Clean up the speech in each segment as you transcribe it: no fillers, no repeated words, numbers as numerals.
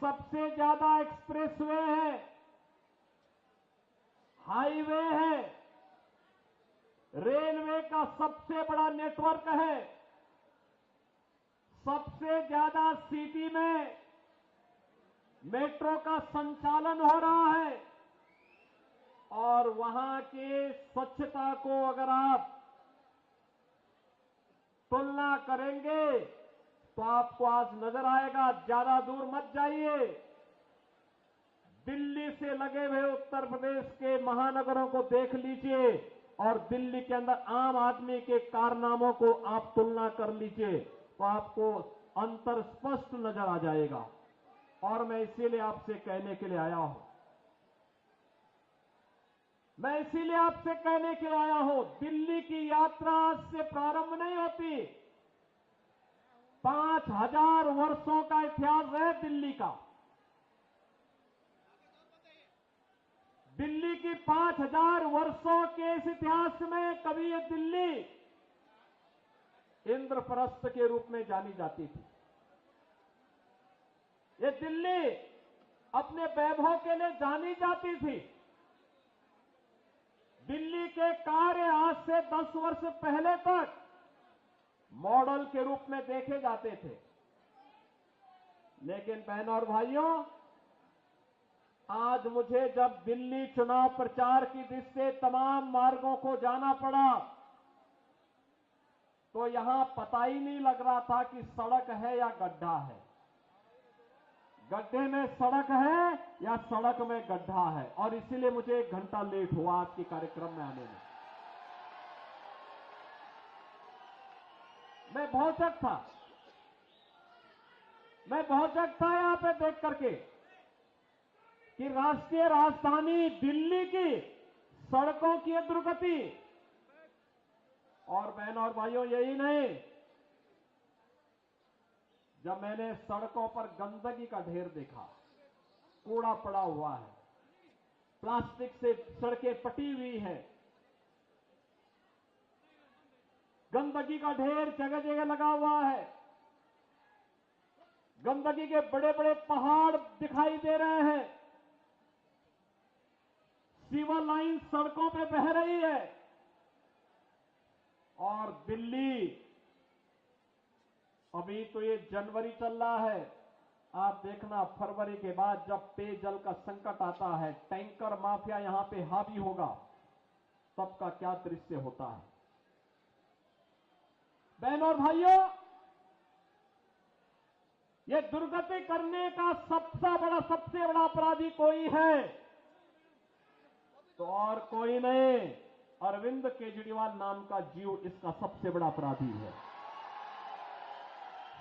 सबसे ज्यादा एक्सप्रेसवे है, हाईवे है, रेलवे का सबसे बड़ा नेटवर्क है, सबसे ज्यादा सिटी में मेट्रो का संचालन हो रहा है और वहां की स्वच्छता को अगर आप तुलना करेंगे तो आपको आज नजर आएगा। ज्यादा दूर मत जाइए, दिल्ली से लगे हुए उत्तर प्रदेश के महानगरों को देख लीजिए और दिल्ली के अंदर आम आदमी के कारनामों को आप तुलना कर लीजिए तो आपको अंतर स्पष्ट नजर आ जाएगा। और मैं इसीलिए आपसे कहने के लिए आया हूं, दिल्ली की यात्रा आज से प्रारंभ नहीं होती। 5000 वर्षों का इतिहास है दिल्ली का। दिल्ली की 5000 वर्षों के इस इतिहास में कभी ये दिल्ली इंद्रप्रस्थ के रूप में जानी जाती थी। ये दिल्ली अपने वैभव के लिए जानी जाती थी। दिल्ली के कार्य आज से 10 वर्ष पहले तक मॉडल के रूप में देखे जाते थे। लेकिन बहनों और भाइयों, आज मुझे जब दिल्ली चुनाव प्रचार की दृष्टि से तमाम मार्गों को जाना पड़ा तो यहां पता ही नहीं लग रहा था कि सड़क है या गड्ढा है, गड्ढे में सड़क है या सड़क में गड्ढा है। और इसीलिए मुझे 1 घंटा लेट हुआ आज के कार्यक्रम में आने में। मैं भौचक था यहां पे देख करके कि राष्ट्रीय राजधानी दिल्ली की सड़कों की दुर्गति। और बहनों और भाइयों, यही नहीं, जब मैंने सड़कों पर गंदगी का ढेर देखा, कूड़ा पड़ा हुआ है, प्लास्टिक से सड़कें पटी हुई है, गंदगी का ढेर जगह जगह लगा हुआ है, गंदगी के बड़े बड़े पहाड़ दिखाई दे रहे हैं, सीवर लाइन सड़कों पे बह रही है। और दिल्ली, अभी तो ये जनवरी चल रहा है, आप देखना फरवरी के बाद जब पेयजल का संकट आता है, टैंकर माफिया यहां पे हावी होगा, तब का क्या दृश्य होता है। बहनों और भाइयों, ये दुर्गति करने का सबसे बड़ा अपराधी कोई है तो और कोई नहीं, अरविंद केजरीवाल नाम का जीव इसका सबसे बड़ा अपराधी है,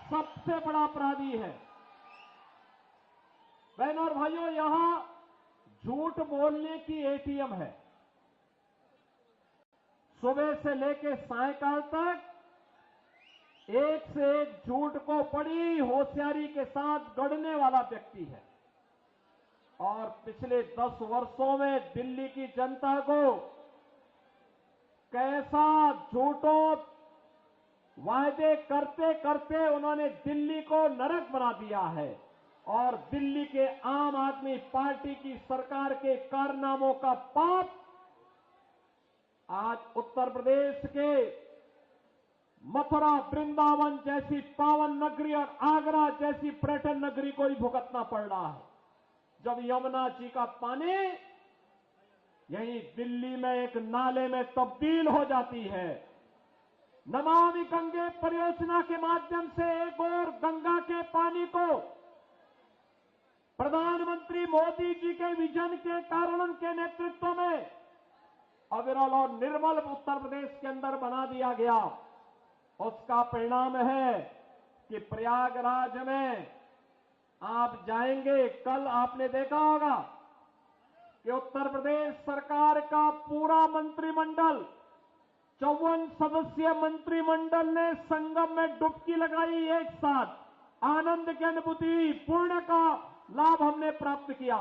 सबसे बड़ा अपराधी है। बहनों और भाइयों, यहां झूठ बोलने की एटीएम है। सुबह से लेकर सायकाल तक एक से एक झूठ को बड़ी होशियारी के साथ गढ़ने वाला व्यक्ति है। और पिछले 10 वर्षों में दिल्ली की जनता को कैसा झूठों वायदे करते करते उन्होंने दिल्ली को नरक बना दिया है। और दिल्ली के आम आदमी पार्टी की सरकार के कारनामों का पाप आज उत्तर प्रदेश के मथुरा, वृंदावन जैसी पावन नगरी और आगरा जैसी पर्यटन नगरी को ही भुगतना पड़ रहा है। जब यमुना जी का पानी यही दिल्ली में एक नाले में तब्दील हो जाती है, नमामि गंगे परियोजना के माध्यम से एक और गंगा के पानी को प्रधानमंत्री मोदी जी के विजन के कारण, उनके नेतृत्व में अविरल और निर्मल उत्तर प्रदेश के अंदर बना दिया गया। उसका परिणाम है कि प्रयागराज में आप जाएंगे, कल आपने देखा होगा कि उत्तर प्रदेश सरकार का पूरा मंत्रिमंडल, 54 सदस्यीय मंत्रिमंडल ने संगम में डुबकी लगाई। एक साथ आनंद की अनुभूति, पुण्य का लाभ हमने प्राप्त किया।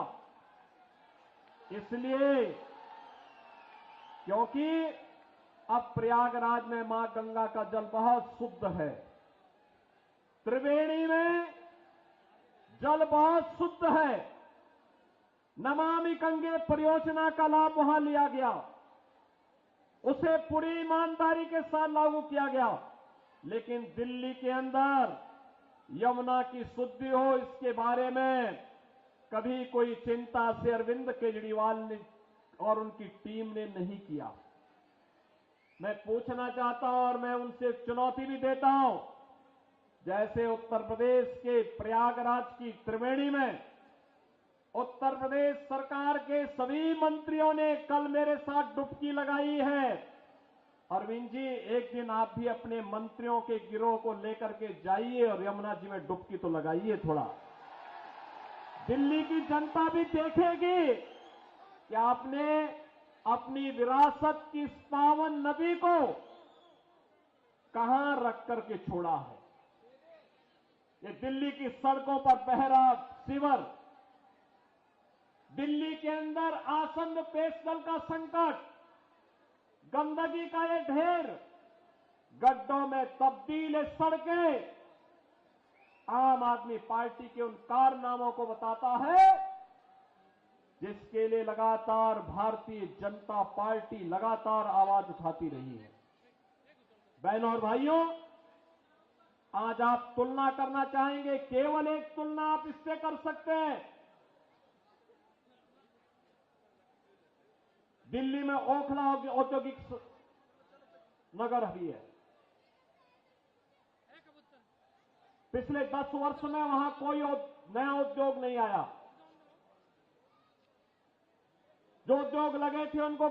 इसलिए क्योंकि अब प्रयागराज में मां गंगा का जल बहुत शुद्ध है। त्रिवेणी में जल बहुत शुद्ध है। नमामि गंगे परियोजना का लाभ वहां लिया गया, उसे पूरी ईमानदारी के साथ लागू किया गया। लेकिन दिल्ली के अंदर यमुना की शुद्धि हो, इसके बारे में कभी कोई चिंता से अरविंद केजरीवाल ने और उनकी टीम ने नहीं किया। मैं पूछना चाहता हूं और मैं उनसे चुनौती भी देता हूं, जैसे उत्तर प्रदेश के प्रयागराज की त्रिवेणी में उत्तर प्रदेश सरकार के सभी मंत्रियों ने कल मेरे साथ डुबकी लगाई है। अरविंद जी, एक दिन आप भी अपने मंत्रियों के गिरोह को लेकर के जाइए और यमुना जी में डुबकी तो लगाइए थोड़ा। दिल्ली की जनता भी देखेगी कि आपने अपनी विरासत की इस पावन नदी को कहां रख करके छोड़ा है। ये दिल्ली की सड़कों पर बह रहा सीवर, दिल्ली के अंदर आसन्न पेयजल का संकट, गंदगी का ये ढेर, गड्ढों में तब्दील ये सड़कें आम आदमी पार्टी के उन कारनामों को बताता है जिसके लिए लगातार भारतीय जनता पार्टी लगातार आवाज उठाती रही है। बहनों और भाइयों, आज आप तुलना करना चाहेंगे, केवल एक तुलना आप इससे कर सकते हैं। दिल्ली में ओखला औद्योगिक नगर भी है। पिछले 10 वर्ष में वहां कोई नया उद्योग नहीं आया। जो उद्योग लगे थे उनको